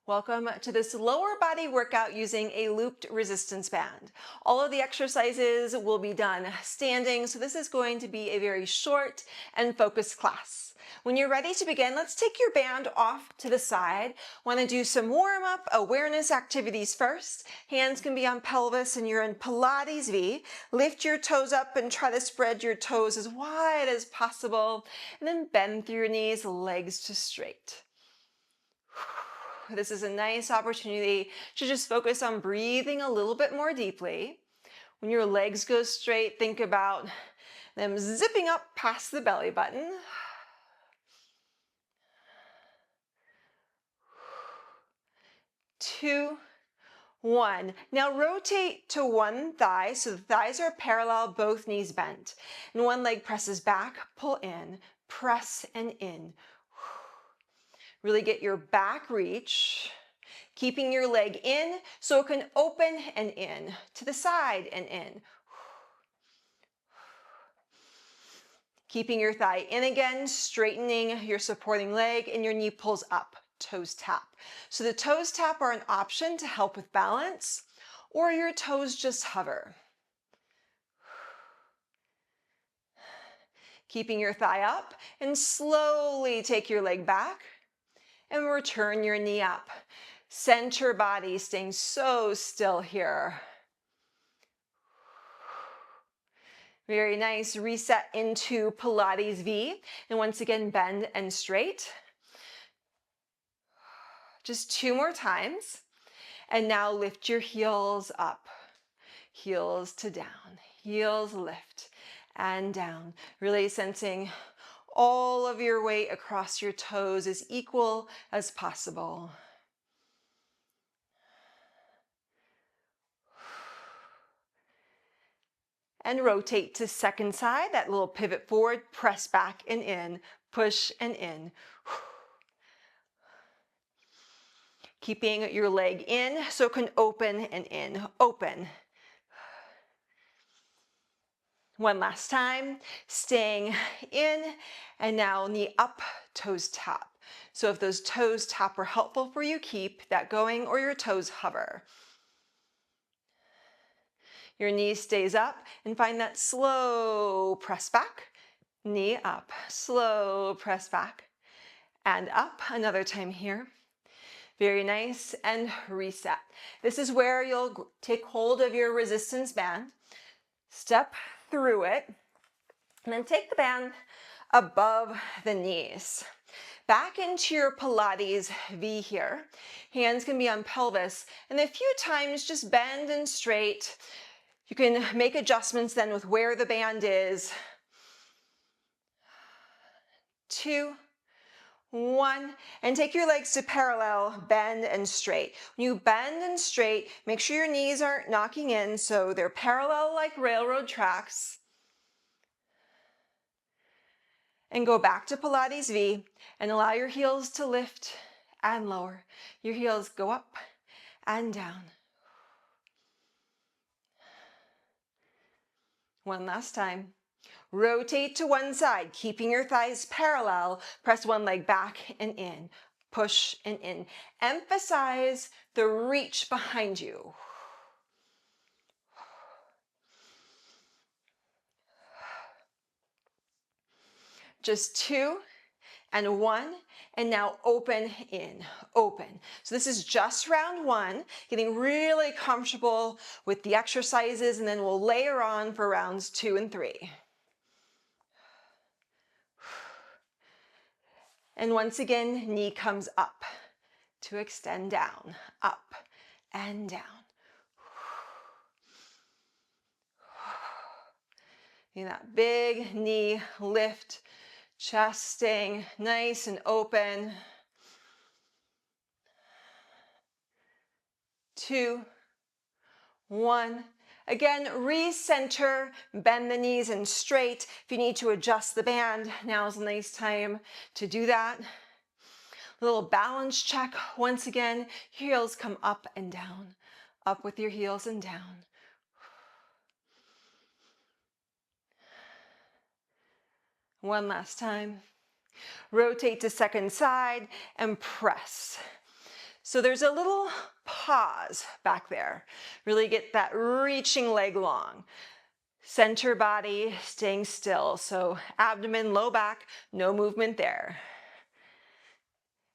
Welcome to this lower body workout using a looped resistance band. All of the exercises will be done standing, so this is going to be a very short and focused class. When you're ready to begin, let's take your band off to the side. Want to do some warm-up awareness activities first. Hands can be on pelvis and you're in Pilates V. Lift your toes up and try to spread your toes as wide as possible. And then bend through your knees, legs to straight. This is a nice opportunity to just focus on breathing a little bit more deeply. When your legs go straight, think about them zipping up past the belly button. 2, 1. Now rotate to one thigh, so the thighs are parallel, both knees bent. And one leg presses back, pull in, press and in. Really get your back reach, keeping your leg in so it can open and in, to the side and in. Keeping your thigh in again, straightening your supporting leg, and your knee pulls up, toes tap. So the toes tap are an option to help with balance, or your toes just hover. Keeping your thigh up, and slowly take your leg back, and return your knee up. Center body, staying so still here. Very nice. Reset into Pilates V. And once again, bend and straight. Just 2 more times. And now lift your heels up. Heels to down. Heels lift and down. Really sensing all of your weight across your toes as equal as possible. And rotate to second side, that little pivot forward, press back and in, push and in. Keeping your leg in so it can open and in, open. One last time, staying in, and now knee up, toes tap. So if those toes tap are helpful for you, keep that going, or your toes hover. Your knee stays up, and find that slow press back, knee up, slow press back, and up. Another time here. Very nice, and reset. This is where you'll take hold of your resistance band, step through it, and then take the band above the knees. Back into your Pilates V here. Hands can be on pelvis, and a few times just bend and straight. You can make adjustments then with where the band is. 2, 1, and take your legs to parallel, bend and straight. When you bend and straight, make sure your knees aren't knocking in so they're parallel like railroad tracks. And go back to Pilates V and allow your heels to lift and lower. Your heels go up and down. One last time. Rotate to one side, keeping your thighs parallel. Press one leg back and in. Push and in. Emphasize the reach behind you. Just 2 and 1, and now open in, open. So this is just round 1, getting really comfortable with the exercises, and then we'll layer on for rounds 2 and 3. And once again, knee comes up to extend down, up and down. And that big knee lift, chest staying nice and open. 2, 1. Again, recenter, bend the knees and straight. If you need to adjust the band, now's a nice time to do that. A little balance check. Once again, heels come up and down. Up with your heels and down. One last time. Rotate to second side and press. So there's a little pause back there. Really get that reaching leg long. Center body, staying still. So abdomen, low back, no movement there.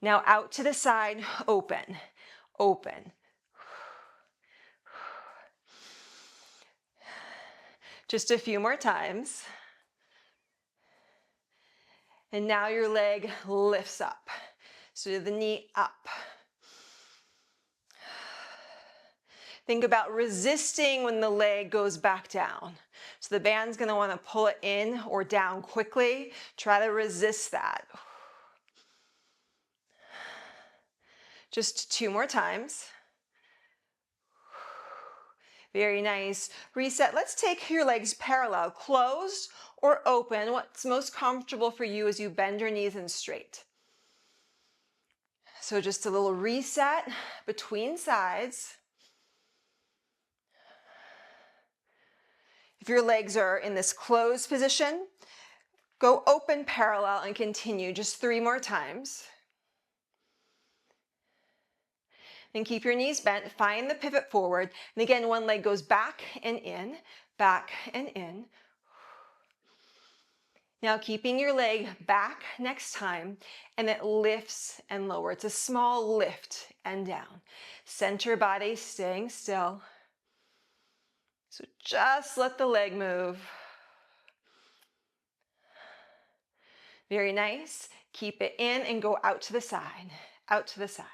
Now out to the side, open, open. Just a few more times. And now your leg lifts up. So the knee up. Think about resisting when the leg goes back down. So the band's going to want to pull it in or down quickly. Try to resist that. Just 2 more times. Very nice. Reset. Let's take your legs parallel, closed or open. What's most comfortable for you as you bend your knees and straight. So just a little reset between sides. If your legs are in this closed position, go open parallel and continue just 3 more times. Then keep your knees bent, find the pivot forward. And again, one leg goes back and in, back and in. Now keeping your leg back next time, and it lifts and lowers. It's a small lift and down. Center body staying still. So just let the leg move. Very nice. Keep it in and go out to the side, out to the side.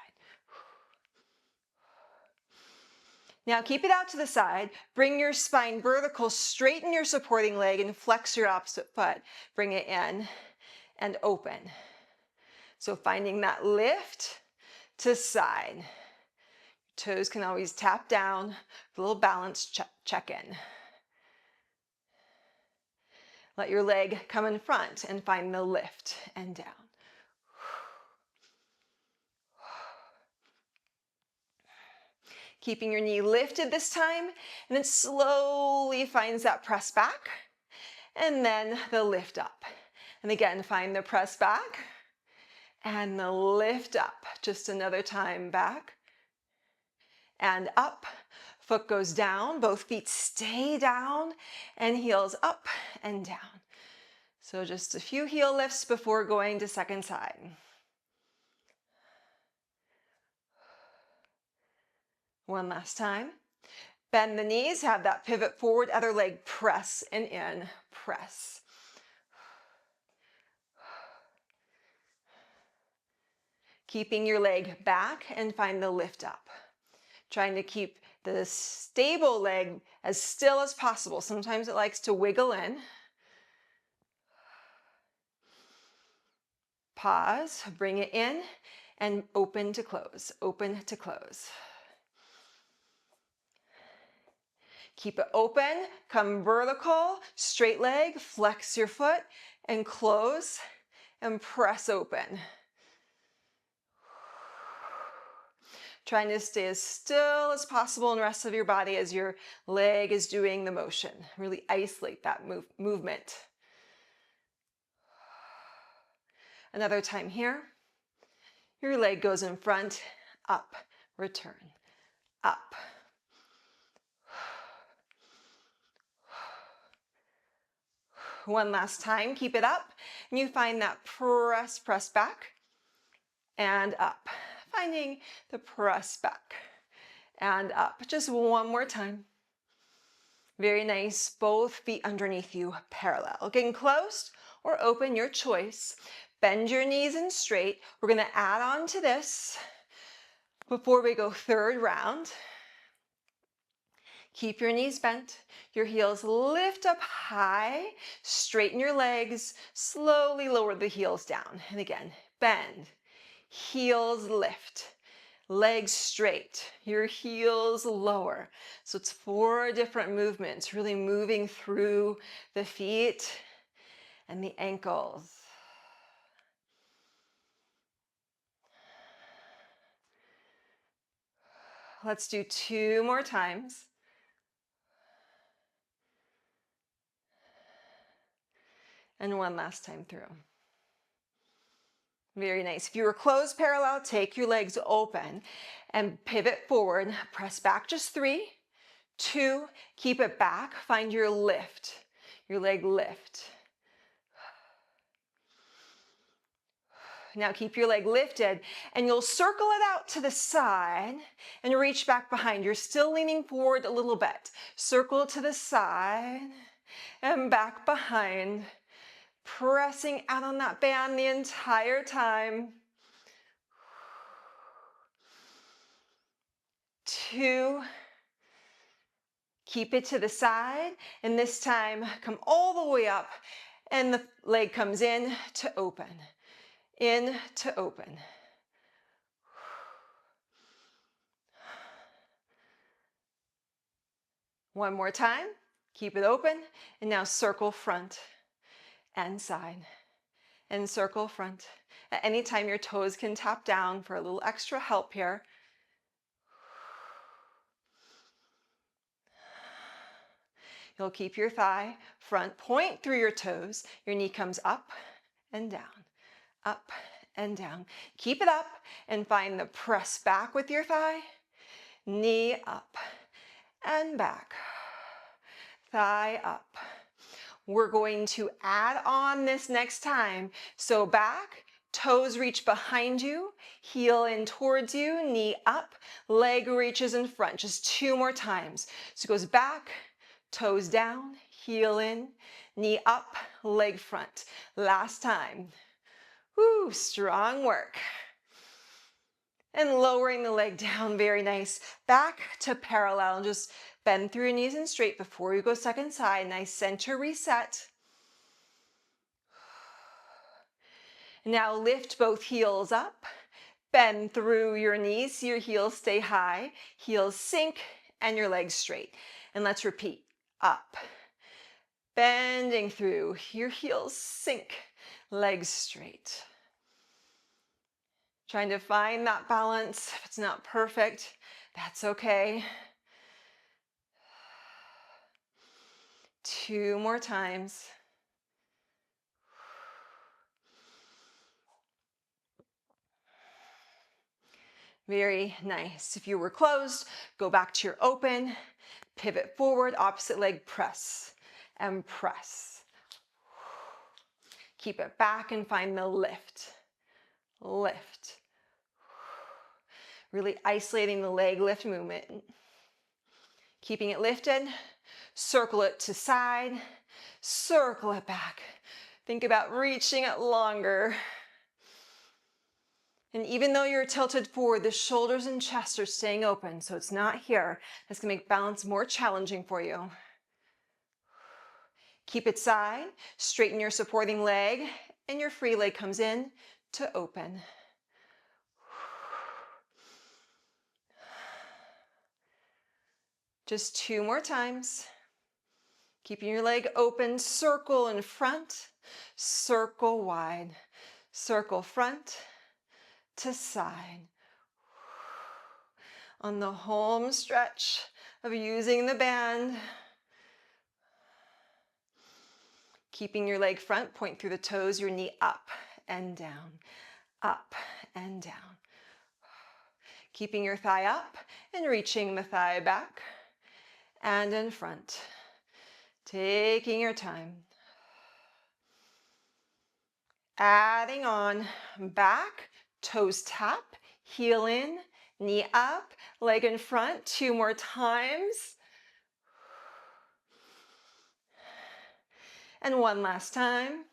Now keep it out to the side. Bring your spine vertical, straighten your supporting leg and flex your opposite foot. Bring it in and open. So finding that lift to side. Toes can always tap down, a little balance check in. Let your leg come in front and find the lift and down. Keeping your knee lifted this time, and then slowly finds that press back, and then the lift up. And again, find the press back, and the lift up. Just another time, back, and up. Foot goes down, both feet stay down, and heels up and down. So just a few heel lifts before going to second side. One last time. Bend the knees, have that pivot forward, other leg press and in, press. Keeping your leg back and find the lift up. Trying to keep the stable leg as still as possible. Sometimes it likes to wiggle in. Pause, bring it in, and open to close, open to close. Keep it open, come vertical, straight leg, flex your foot, and close, and press open. Trying to stay as still as possible in the rest of your body as your leg is doing the motion. Really isolate that movement. Another time here. Your leg goes in front, up, return, up. One last time, keep it up, and you find that press back, and up. Finding the press back, and up. Just one more time. Very nice, both feet underneath you, parallel. Getting closed or open, your choice. Bend your knees in straight. We're gonna add on to this before we go third round. Keep your knees bent, your heels lift up high, straighten your legs, slowly lower the heels down. And again, bend, heels lift, legs straight, your heels lower. So it's 4 different movements, really moving through the feet and the ankles. Let's do 2 more times. And one last time through. Very nice. If you were closed parallel, take your legs open and pivot forward. Press back just 3, 2, keep it back. Find your lift, your leg lift. Now keep your leg lifted and you'll circle it out to the side and reach back behind. You're still leaning forward a little bit. Circle to the side and back behind. Pressing out on that band the entire time. 2. Keep it to the side, and this time come all the way up, and the leg comes in to open. In to open. One more time. Keep it open, and now circle front and side. And circle front. At any time, your toes can tap down for a little extra help here. You'll keep your thigh front, point through your toes. Your knee comes up and down, up and down. Keep it up and find the press back with your thigh. Knee up and back, thigh up. We're going to add on this next time. So back, toes reach behind you, heel in towards you, knee up, leg reaches in front. Just 2 more times. So it goes back, toes down, heel in, knee up, leg front. Last time. Woo, strong work. And lowering the leg down, very nice. Back to parallel, just bend through your knees and straight before you go second side. Nice center reset. Now lift both heels up, bend through your knees, your heels stay high, heels sink, and your legs straight. And let's repeat. Up, bending through, your heels sink, legs straight. Trying to find that balance. If it's not perfect, that's okay. 2 more times. Very nice. If you were closed, go back to your open. Pivot forward, opposite leg, press and press. Keep it back and find the lift. Lift. Really isolating the leg lift movement. Keeping it lifted. Circle it to side. Circle it back. Think about reaching it longer. And even though you're tilted forward, the shoulders and chest are staying open, so it's not here. That's going to make balance more challenging for you. Keep it side, straighten your supporting leg, and your free leg comes in to open. Just 2 more times. Keeping your leg open, circle in front, circle wide, circle front to side. On the home stretch of using the band. Keeping your leg front, point through the toes, your knee up and down, up and down. Keeping your thigh up and reaching the thigh back and in front. Taking your time. Adding on, back, toes tap, heel in, knee up, leg in front. 2 more times. And one last time.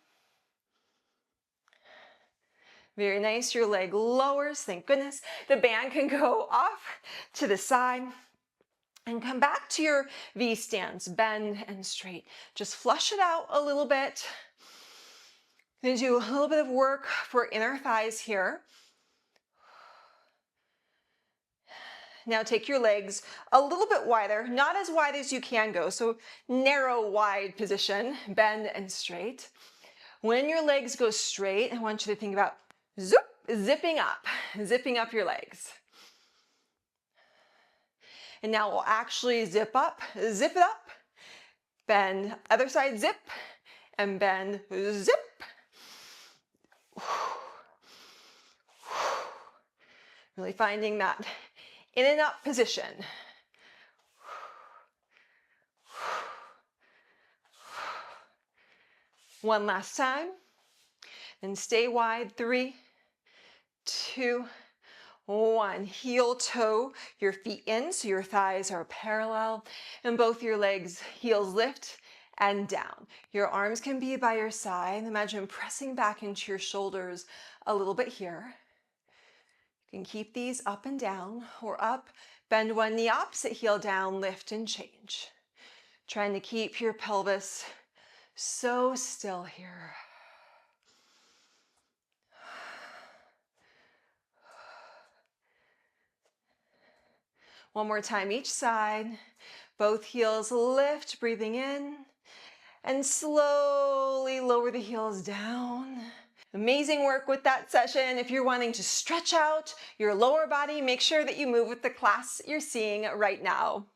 Very nice, your leg lowers, thank goodness. The band can go off to the side and come back to your V stance, bend and straight. Just flush it out a little bit. Gonna do a little bit of work for inner thighs here. Now take your legs a little bit wider, not as wide as you can go, so narrow, wide position, bend and straight. When your legs go straight, I want you to think about zipping up your legs. And now we'll actually zip it up, bend, other side, zip, and bend, zip. Really finding that in and up position. One last time. Then stay wide. 3, 2, 1. Heel toe your feet in so your thighs are parallel and both your legs, heels lift and down. Your arms can be by your side. Imagine pressing back into your shoulders a little bit here. You can keep these up and down or up, bend one knee, opposite heel down, lift and change. Trying to keep your pelvis so still here. One more time each side. Both heels lift, breathing in, and slowly lower the heels down. Amazing work with that session. If you're wanting to stretch out your lower body, make sure that you move with the class you're seeing right now.